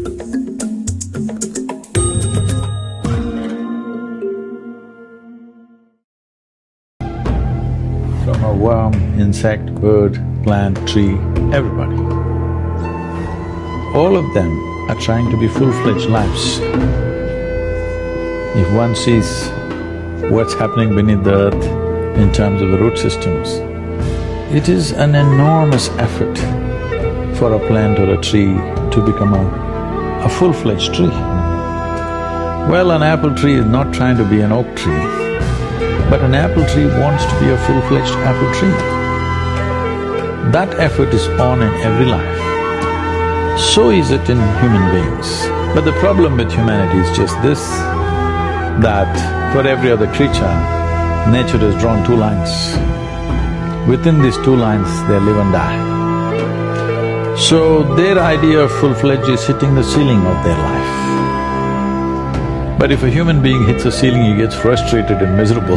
From a worm, insect, bird, plant, tree, everybody. All of them are trying to be full-fledged lives. If one sees what's happening beneath the earth in terms of the root systems, it is an enormous effort for a plant or a tree to become a full-fledged tree. Well, an apple tree is not trying to be an oak tree, but an apple tree wants to be a full-fledged apple tree. That effort is on in every life. So is it in human beings. But the problem with humanity is just this, that for every other creature, nature has drawn two lines. Within these two lines, they live and die. So their idea of full-fledged is hitting the ceiling of their life. But if a human being hits a ceiling, he gets frustrated and miserable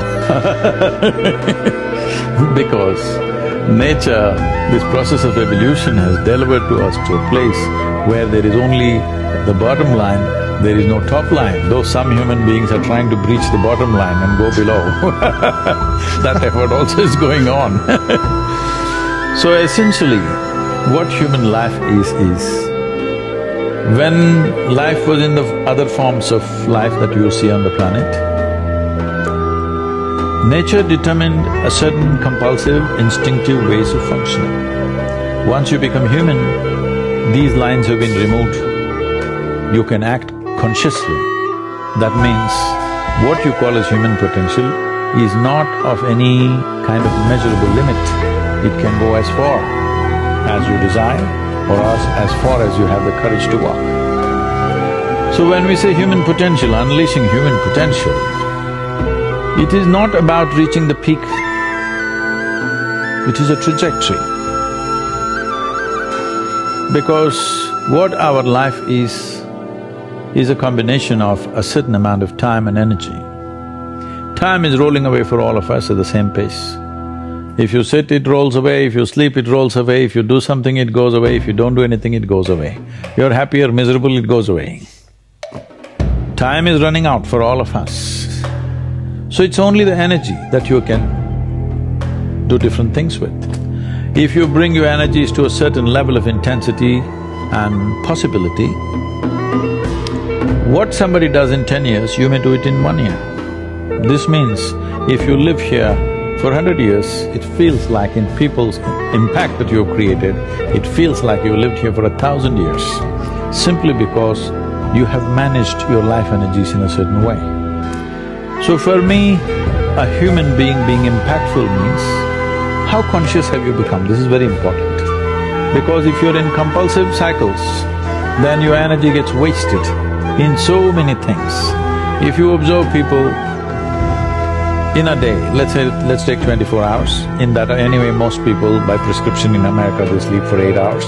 because nature, this process of evolution has delivered to us to a place where there is only the bottom line, there is no top line, though some human beings are trying to breach the bottom line and go below that effort also is going on So essentially, what human life is when life was in the other forms of life that you see on the planet, nature determined a certain compulsive, instinctive ways of functioning. Once you become human, these lines have been removed. You can act consciously. That means what you call as human potential is not of any kind of measurable limit. It can go as far as you desire or as far as you have the courage to walk. So when we say human potential, unleashing human potential, it is not about reaching the peak, it is a trajectory. Because what our life is a combination of a certain amount of time and energy. Time is rolling away for all of us at the same pace. If you sit, it rolls away, if you sleep, it rolls away, if you do something, it goes away, if you don't do anything, it goes away. You're happy or miserable, it goes away. Time is running out for all of us. So it's only the energy that you can do different things with. If you bring your energies to a certain level of intensity and possibility, what somebody does in 10 years, you may do it in 1 year. This means if you live here for 100 years, it feels like in people's impact that you've created, it feels like you lived here for 1,000 years, simply because you have managed your life energies in a certain way. So for me, a human being impactful means, how conscious have you become? This is very important. Because if you're in compulsive cycles, then your energy gets wasted in so many things. If you observe people in a day, let's take 24 hours, in that anyway most people by prescription in America they sleep for 8 hours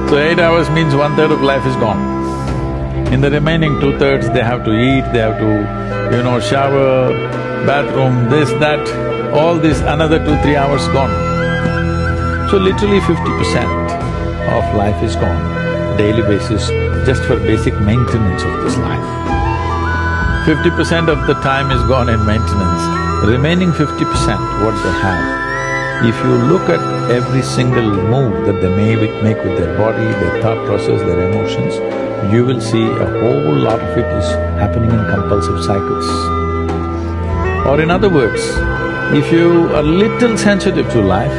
So 8 hours means 1/3 of life is gone. In the remaining 2/3 they have to eat, they have to, shower, bathroom, this, that, all this, another 2-3 hours gone. So literally 50% of life is gone, daily basis, just for basic maintenance of this life. 50% of the time is gone in maintenance, remaining 50% what they have. If you look at every single move that they make with their body, their thought process, their emotions, you will see a whole lot of it is happening in compulsive cycles. Or in other words, if you are little sensitive to life,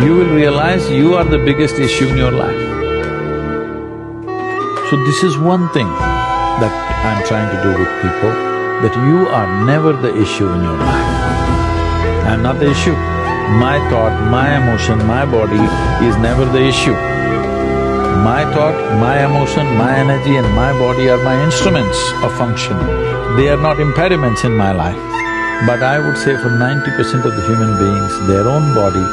you will realize you are the biggest issue in your life. So this is one thing that I'm trying to do with people, that you are never the issue in your life. I'm not the issue. My thought, my emotion, my body is never the issue. My thought, my emotion, my energy and my body are my instruments of function. They are not impediments in my life. But I would say for 90% of the human beings, their own body,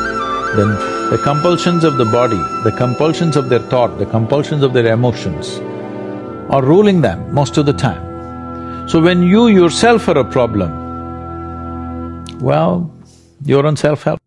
then the compulsions of the body, the compulsions of their thought, the compulsions of their emotions are ruling them most of the time. So when you yourself are a problem, well, you're on self-help.